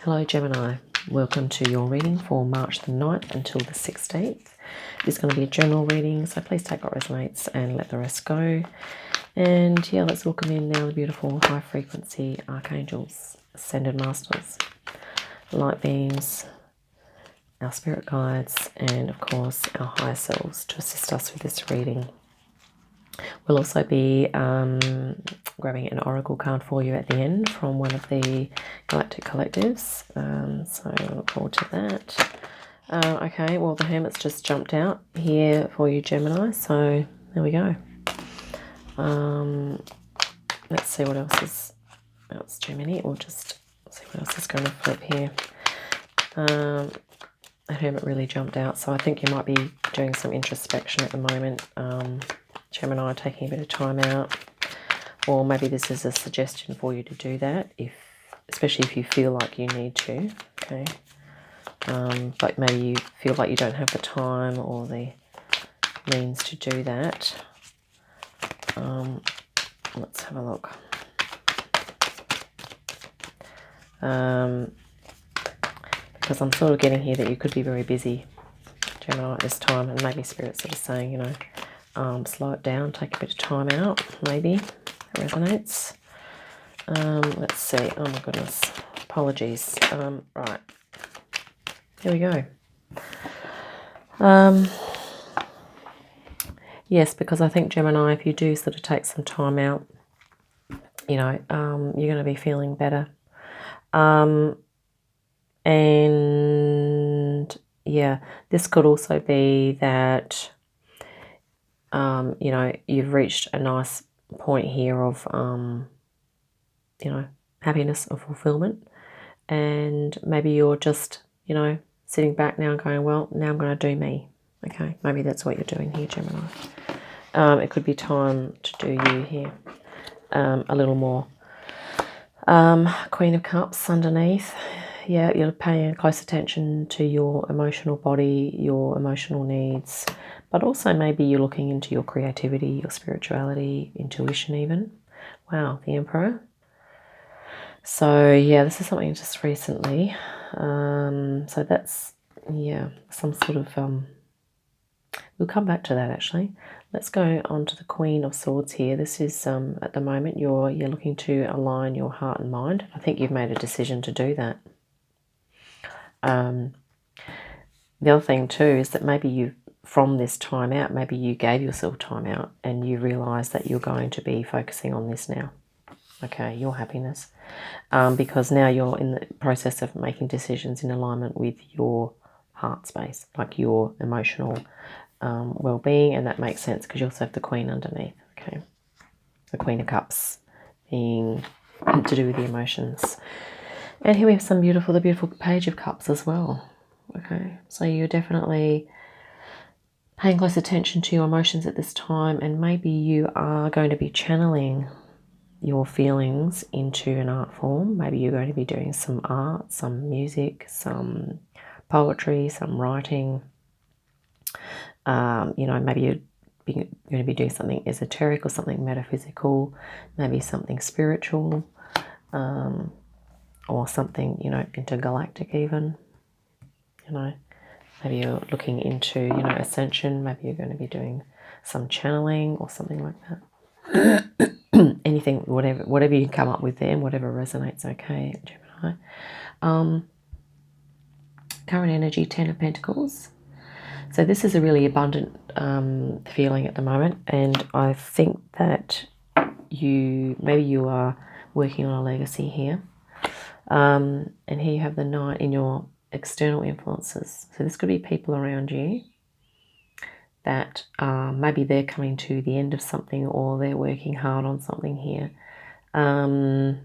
Hello Gemini, welcome to your reading for March the 9th until the 16th. It's going to be a general reading, so please take what resonates and let the rest go. And yeah, let's welcome in now the beautiful high frequency archangels, ascended masters, light beings, our spirit guides, and of course our higher selves to assist us with this reading. We'll also be grabbing an oracle card for you at the end from one of the galactic collectives, so I look forward to that. Okay, well the Hermit's just jumped out here for you Gemini, so there we go. Let's see what else is Gemini, or just see what else is going to flip here. The Hermit really jumped out, so I think you might be doing some introspection at the moment, Gemini, taking a bit of time out, or maybe this is a suggestion for you to do that, especially if you feel like you need to, okay, but maybe you feel like you don't have the time or the means to do that. Let's have a look. Because I'm sort of getting here that you could be very busy, Gemini, at this time, and maybe Spirit's sort of saying, you know, slow it down, take a bit of time out, maybe. That resonates. Let's see. Oh my goodness. Apologies. Right. Here we go. Yes, because I think, Gemini, if you do sort of take some time out, you know, you're going to be feeling better. And yeah, this could also be that you know, you've reached a nice point here of you know, happiness or fulfillment, and maybe you're just, you know, sitting back now and going, well, now I'm going to do me. Okay, maybe that's what you're doing here, Gemini. It could be time to do you here a little more. Queen of Cups underneath. Yeah, you're paying close attention to your emotional body, your emotional needs, but also maybe you're looking into your creativity, your spirituality, intuition even. Wow, the Emperor. So yeah, this is something just recently. So that's, yeah, some sort of, we'll come back to that actually. Let's go on to the Queen of Swords here. This is, at the moment, you're looking to align your heart and mind. I think you've made a decision to do that. The other thing too is that maybe you, from this time out, maybe you gave yourself time out and you realize that you're going to be focusing on this now. Okay, your happiness. Because now you're in the process of making decisions in alignment with your heart space, like your emotional well-being, and that makes sense because you also have the Queen underneath. Okay, the Queen of Cups being to do with the emotions. And here we have the beautiful Page of Cups as well. Okay, so you're definitely paying close attention to your emotions at this time, and maybe you are going to be channeling your feelings into an art form. Maybe you're going to be doing some art, some music, some poetry, some writing. You know, maybe you're going to be doing something esoteric or something metaphysical, maybe something spiritual, or something, you know, intergalactic even. You know, maybe you're looking into, you know, ascension. Maybe you're going to be doing some channeling or something like that. Anything, whatever you can come up with there, and whatever resonates, okay, Gemini. Current energy, 10 of Pentacles. So this is a really abundant feeling at the moment, and I think that maybe you are working on a legacy here. And here you have the Knight in your external influences. So this could be people around you that maybe they're coming to the end of something, or they're working hard on something here. Yeah,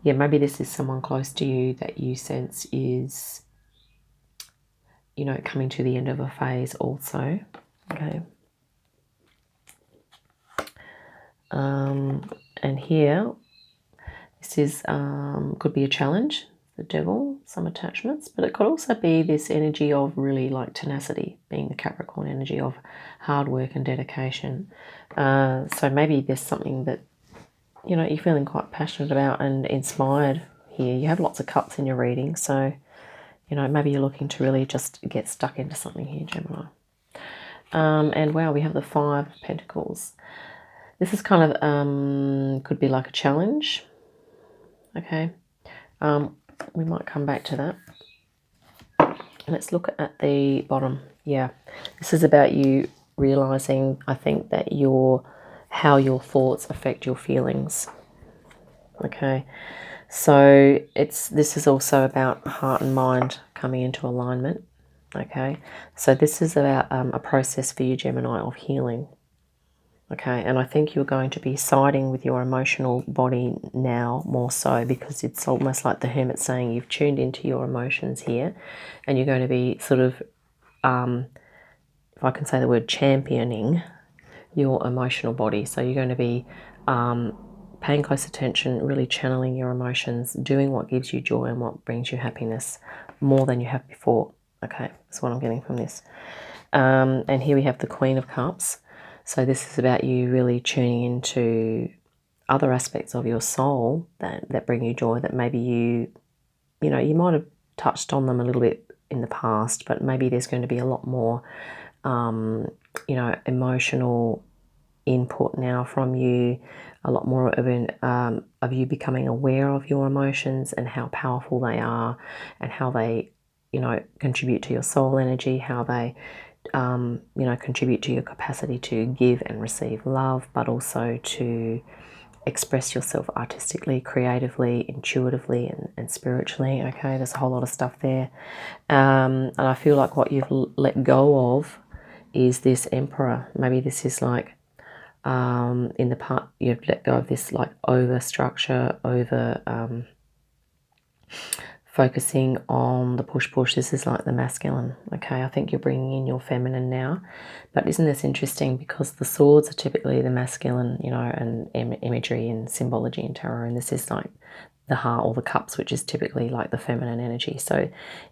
maybe this is someone close to you that you sense is, you know, coming to the end of a phase also. Okay. And here, this is could be a challenge, the Devil, some attachments, but it could also be this energy of really like tenacity, being the Capricorn energy of hard work and dedication. So maybe there's something that, you know, you're feeling quite passionate about and inspired here. You have lots of cups in your reading, so, you know, maybe you're looking to really just get stuck into something here, Gemini. And wow, we have the Five of Pentacles. This is kind of, could be like a challenge. Okay. We might come back to that. Let's look at the bottom. Yeah. This is about you realizing, I think, that how your thoughts affect your feelings. Okay. So this is also about heart and mind coming into alignment. Okay. So this is about a process for you, Gemini, of healing. Okay, and I think you're going to be siding with your emotional body now more so, because it's almost like the Hermit saying you've tuned into your emotions here, and you're going to be sort of, if I can say the word, championing your emotional body. So you're going to be paying close attention, really channeling your emotions, doing what gives you joy and what brings you happiness more than you have before. Okay, that's what I'm getting from this. And here we have the Queen of Cups. So this is about you really tuning into other aspects of your soul that bring you joy, that maybe you might have touched on them a little bit in the past, but maybe there's going to be a lot more, emotional input now from you, a lot more of you becoming aware of your emotions and how powerful they are, and how they, contribute to your soul energy, how they contribute to your capacity to give and receive love, but also to express yourself artistically, creatively, intuitively, and spiritually. Okay, there's a whole lot of stuff there. And I feel like what you've let go of is this Emperor. Maybe this is like, in the part, you've let go of this like over structure, over focusing on the push. This is like the masculine. Okay, I think you're bringing in your feminine now. But isn't this interesting? Because the swords are typically the masculine, and imagery and symbology in tarot, and this is like the heart or the cups, which is typically like the feminine energy. So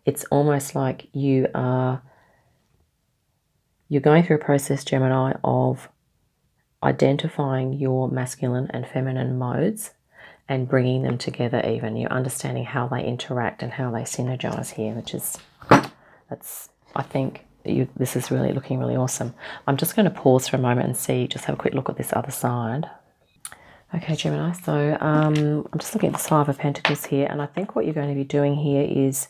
it's almost like you're going through a process, Gemini, of identifying your masculine and feminine modes and bringing them together. Even you're understanding how they interact and how they synergize here, which is, I think this is really looking really awesome. I'm just going to pause for a moment and just have a quick look at this other side. Okay, Gemini, so I'm just looking at the Five of Pentacles here, and I think what you're going to be doing here is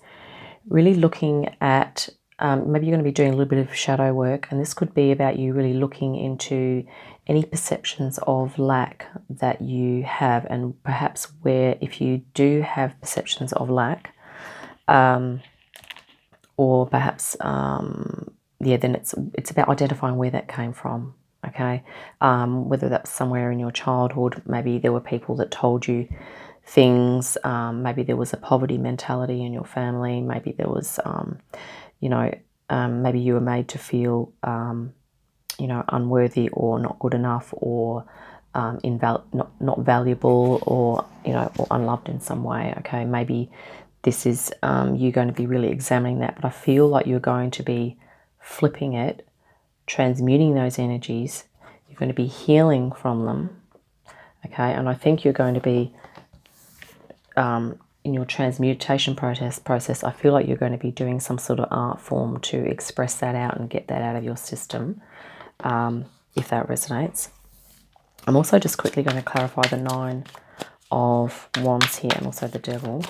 really looking at, maybe you're going to be doing a little bit of shadow work, and this could be about you really looking into any perceptions of lack that you have, and perhaps where, if you do have perceptions of lack, or perhaps, then it's about identifying where that came from. Okay, whether that's somewhere in your childhood, maybe there were people that told you things, maybe there was a poverty mentality in your family, maybe there was, maybe you were made to feel, unworthy or not good enough, or not valuable, or or unloved in some way. Okay, maybe this is you're going to be really examining that, but I feel like you're going to be flipping it, transmuting those energies. You're going to be healing from them. Okay, and I think you're going to be in your transmutation process, I feel like you're going to be doing some sort of art form to express that out and get that out of your system, if that resonates. I'm also just quickly going to clarify the Nine of Wands here, and also the Devil.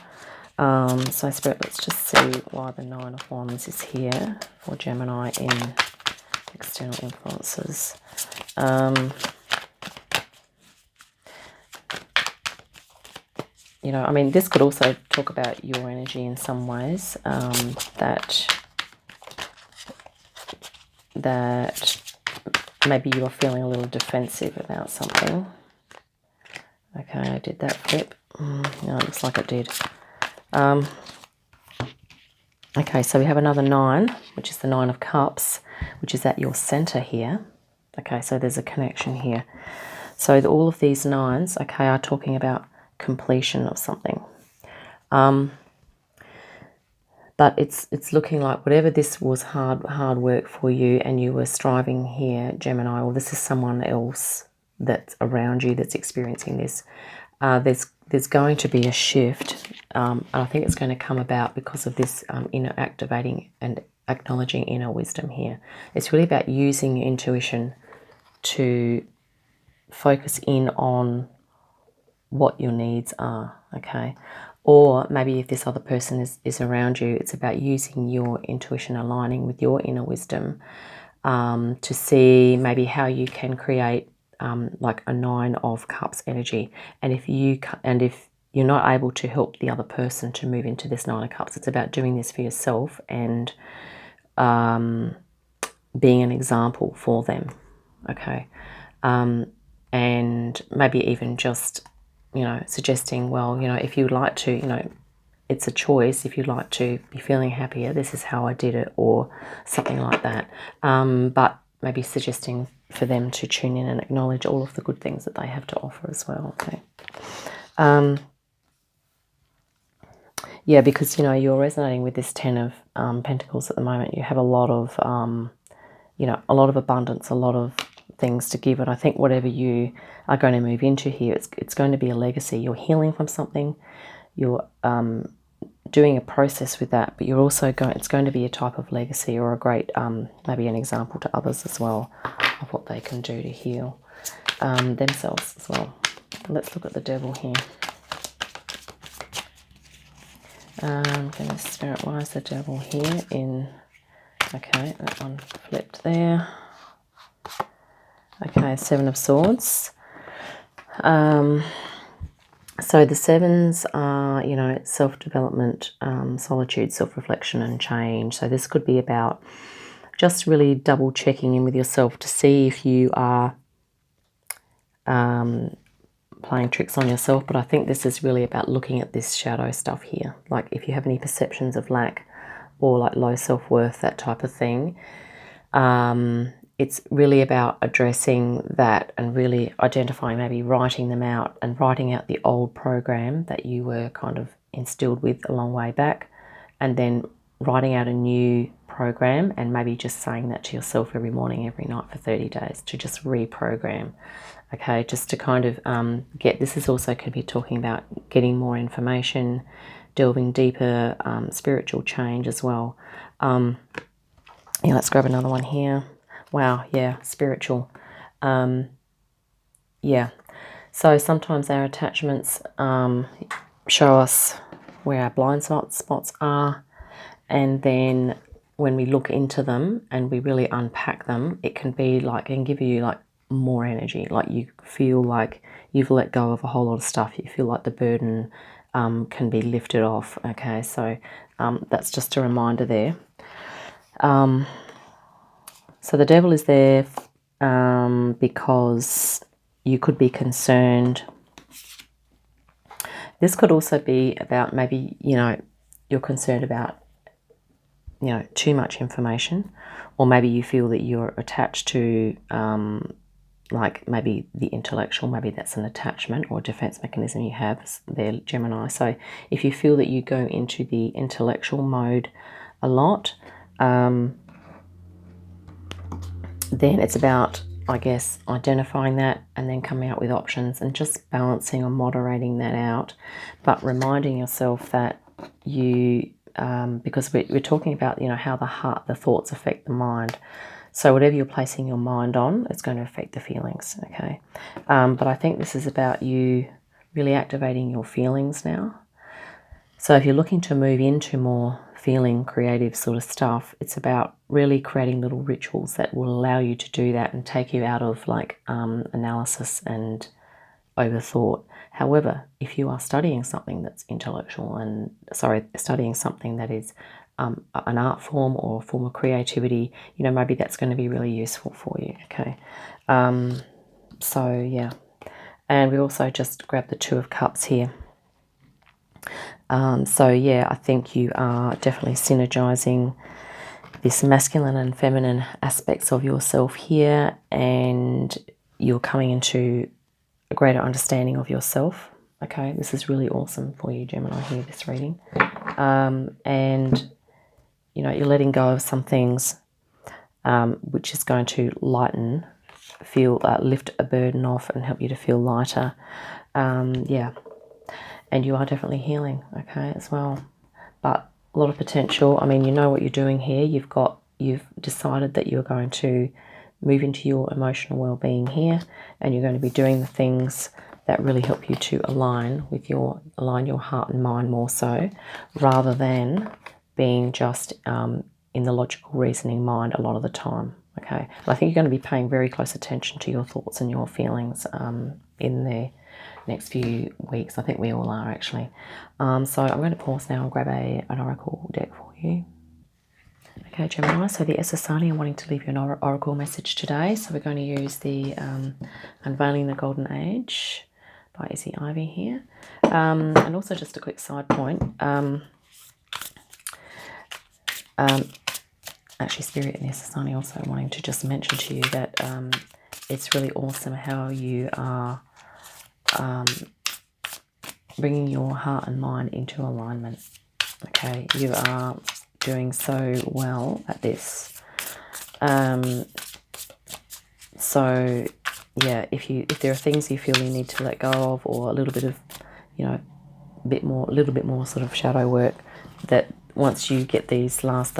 So Spirit, let's just see why the Nine of Wands is here for Gemini in external influences. I mean, this could also talk about your energy in some ways, that maybe you're feeling a little defensive about something. Okay, I did that flip. No, it looks like it did. Okay, so we have another 9, which is the 9 of Cups, which is at your center here. Okay, so there's a connection here. So all of these 9s, okay, are talking about completion of something. But it's looking like whatever this was hard work for you, and you were striving here, Gemini, or this is someone else that's around you that's experiencing this. there's going to be a shift, and I think it's going to come about because of this inner activating and acknowledging inner wisdom here. It's really about using your intuition to focus in on what your needs are, okay? Or maybe if this other person is around you, it's about using your intuition, aligning with your inner wisdom, to see maybe how you can create like a 9 of Cups energy. And if you're not able to help the other person to move into this 9 of Cups, it's about doing this for yourself and being an example for them, okay? And maybe even just, suggesting, well, if you'd like to, it's a choice. If you'd like to be feeling happier, this is how I did it, or something like that. But maybe suggesting for them to tune in and acknowledge all of the good things that they have to offer as well, okay? Yeah, because, you're resonating with this 10 of Pentacles at the moment. You have a lot of, a lot of abundance, a lot of things to give. And I think whatever you are going to move into here, it's going to be a legacy. You're healing from something. You're doing a process with that, but you're also it's going to be a type of legacy, or a great, maybe an example to others as well of what they can do to heal themselves as well. Let's look at the Devil here. Goodness, Spirit, why is the Devil here in... Okay, that one flipped there. Okay, 7 of Swords. So the 7s are, self-development, solitude, self-reflection and change. So this could be about just really double checking in with yourself to see if you are playing tricks on yourself. But I think this is really about looking at this shadow stuff here. Like if you have any perceptions of lack or like low self-worth, that type of thing. It's really about addressing that and really identifying, maybe writing them out and writing out the old program that you were kind of instilled with a long way back, and then writing out a new program and maybe just saying that to yourself every morning, every night for 30 days to just reprogram, okay, just to kind of this is also could be talking about getting more information, delving deeper, spiritual change as well. Let's grab another one here. Wow, yeah, spiritual. Yeah, so sometimes our attachments show us where our blind spots are, and then when we look into them and we really unpack them, it can be like, it can give you like more energy, like you feel like you've let go of a whole lot of stuff. You feel like the burden can be lifted off, okay? So that's just a reminder there. So the Devil is there because you could be concerned. This could also be about maybe, you're concerned about, too much information, or maybe you feel that you're attached to, like maybe the intellectual, maybe that's an attachment or defense mechanism you have there, Gemini. So if you feel that you go into the intellectual mode a lot, then it's about, I guess, identifying that and then coming out with options and just balancing or moderating that out, but reminding yourself that you, because we're talking about, how the thoughts affect the mind. So whatever you're placing your mind on, it's going to affect the feelings, okay? But I think this is about you really activating your feelings now. So if you're looking to move into more feeling creative sort of stuff, it's about really creating little rituals that will allow you to do that and take you out of like analysis and overthought. However, if you are studying something that's intellectual and studying something that is an art form or a form of creativity, maybe that's going to be really useful for you, okay? So yeah, and we also just grabbed the 2 of Cups here. So yeah, I think you are definitely synergizing this masculine and feminine aspects of yourself here, and you're coming into a greater understanding of yourself, okay? This is really awesome for you, Gemini, here, this reading. And, you're letting go of some things which is going to lift a burden off and help you to feel lighter. Yeah. And you are definitely healing, okay, as well. But a lot of potential. I mean, you know what you're doing here. You've decided that you're going to move into your emotional well-being here, and you're going to be doing the things that really help you to align your heart and mind more so, rather than being just in the logical reasoning mind a lot of the time. Okay, but I think you're going to be paying very close attention to your thoughts and your feelings in the next few weeks. I think we all are, actually. So I'm going to pause now and grab an oracle deck for you. Okay, Gemini, so the Essassani are wanting to leave you an oracle message today. So we're going to use the Unveiling the Golden Age by Izzy Ivy here. And also just a quick side point. Actually, Spirit and the Essassani also wanting to just mention to you that it's really awesome how you are bringing your heart and mind into alignment. Okay, you are doing so well at this. So yeah, if there are things you feel you need to let go of, or a little bit of, a little bit more sort of shadow work, that once you get those last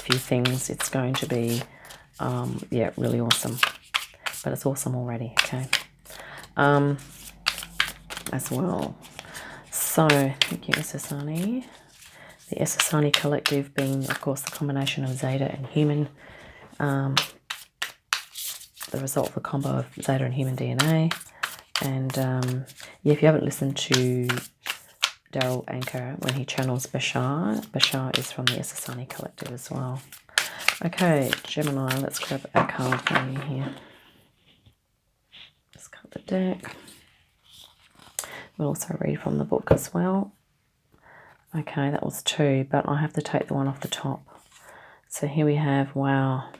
few things, it's going to be yeah, really awesome. But it's awesome already, okay? As well. So thank you, Essassani. The Essassani Collective being, of course, the combination of Zeta and human, the result of a combo of Zeta and human DNA. And yeah, if you haven't listened to Daryl Anchor when he channels Bashar is from the Essassani Collective as well. Okay, Gemini, let's grab a card for you here. Just cut the deck. We'll also read from the book as well. Okay, that was 2, but I have to take the one off the top. So here we have, wow,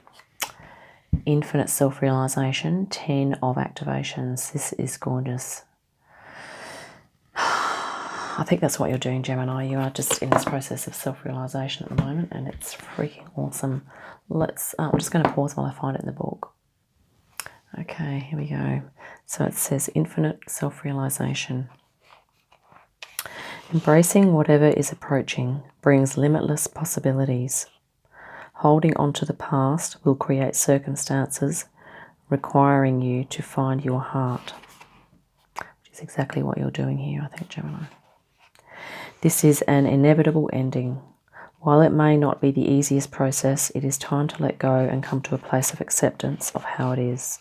infinite self-realization, 10 of activations. This is gorgeous. I think that's what you're doing, Gemini. You are just in this process of self-realization at the moment, and it's freaking awesome. I'm just going to pause while I find it in the book. Okay, here we go. So it says infinite self-realization. Embracing whatever is approaching brings limitless possibilities. Holding on to the past will create circumstances requiring you to find your heart, which is exactly what you're doing here, I think, Gemini. This is an inevitable ending. While it may not be the easiest process, it is time to let go and come to a place of acceptance of how it is.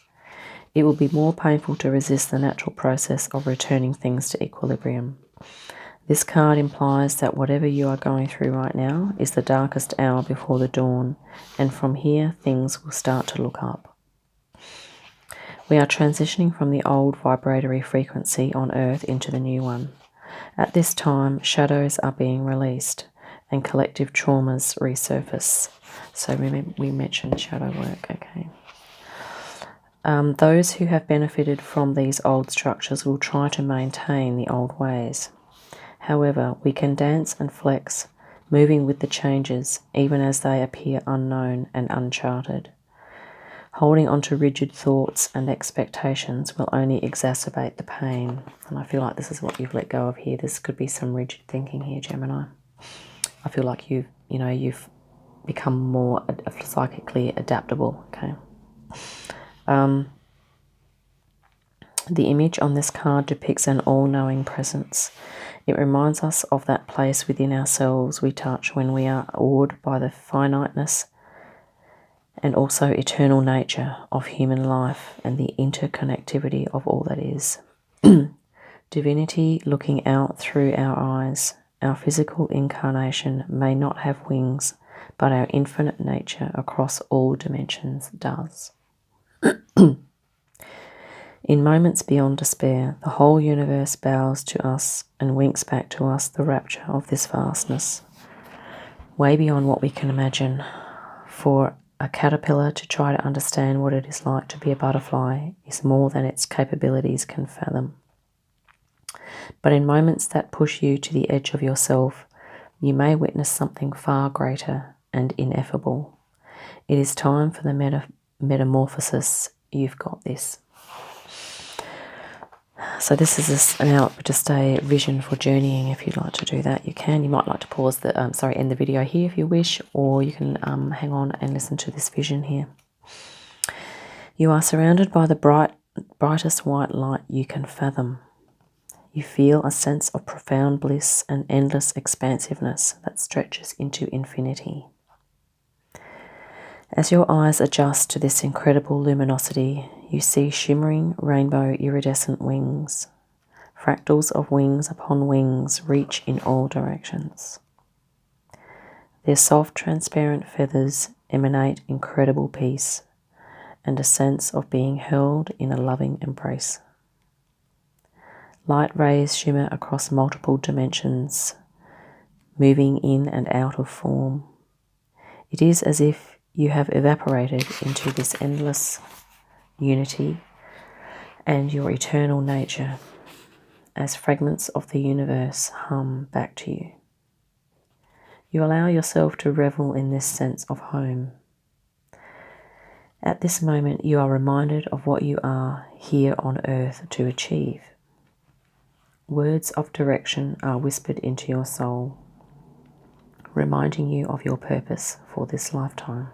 It will be more painful to resist the natural process of returning things to equilibrium. This card implies that whatever you are going through right now is the darkest hour before the dawn, and from here things will start to look up. We are transitioning from the old vibratory frequency on Earth into the new one. At this time, shadows are being released and collective traumas resurface. So we mentioned shadow work, okay. Those who have benefited from these old structures will try to maintain the old ways. However, we can dance and flex, moving with the changes, even as they appear unknown and uncharted. Holding on to rigid thoughts and expectations will only exacerbate the pain. And I feel like this is what you've let go of here. This could be some rigid thinking here, Gemini. I feel like you've become more psychically adaptable, okay? The image on this card depicts an all-knowing presence. It reminds us of that place within ourselves we touch when we are awed by the finiteness and also eternal nature of human life and the interconnectivity of all that is. Divinity looking out through our eyes. Our physical incarnation may not have wings, but our infinite nature across all dimensions does. In moments beyond despair, the whole universe bows to us and winks back to us the rapture of this vastness, way beyond what we can imagine. For a caterpillar to try to understand what it is like to be a butterfly is more than its capabilities can fathom. But in moments that push you to the edge of yourself, you may witness something far greater and ineffable. It is time for the metamorphosis. You've got this. So this is now just a vision for journeying. If you'd like to do that, you can. You might like to pause the, end the video here if you wish, or you can hang on and listen to this vision here. You are surrounded by the brightest white light you can fathom. You feel a sense of profound bliss and endless expansiveness that stretches into infinity. As your eyes adjust to this incredible luminosity, you see shimmering rainbow iridescent wings. Fractals of wings upon wings reach in all directions. Their soft, transparent feathers emanate incredible peace and a sense of being held in a loving embrace. Light rays shimmer across multiple dimensions, moving in and out of form. It is as if you have evaporated into this endless unity and your eternal nature as fragments of the universe hum back to you. You allow yourself to revel in this sense of home. At this moment, you are reminded of what you are here on earth to achieve. Words of direction are whispered into your soul, reminding you of your purpose for this lifetime.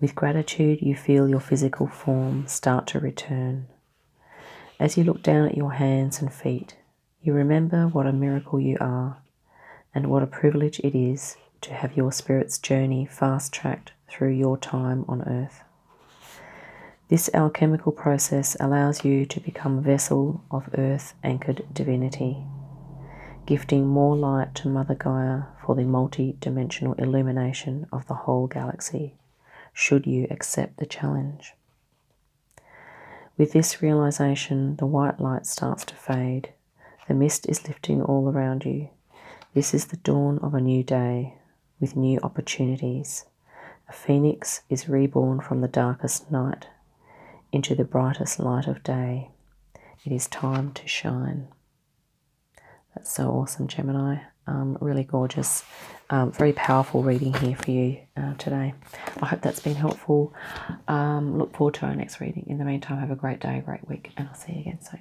With gratitude, you feel your physical form start to return. As you look down at your hands and feet, you remember what a miracle you are and what a privilege it is to have your spirit's journey fast-tracked through your time on earth. This alchemical process allows you to become a vessel of earth-anchored divinity, gifting more light to Mother Gaia for the multi-dimensional illumination of the whole galaxy, should you accept the challenge. With this realization, the white light starts to fade. The mist is lifting all around you. This is the dawn of a new day, with new opportunities. A phoenix is reborn from the darkest night into the brightest light of day. It is time to shine. That's so awesome, Gemini. Really gorgeous. Very powerful reading here for you today. I hope that's been helpful. Look forward to our next reading. In the meantime, have a great day, great week, and I'll see you again soon.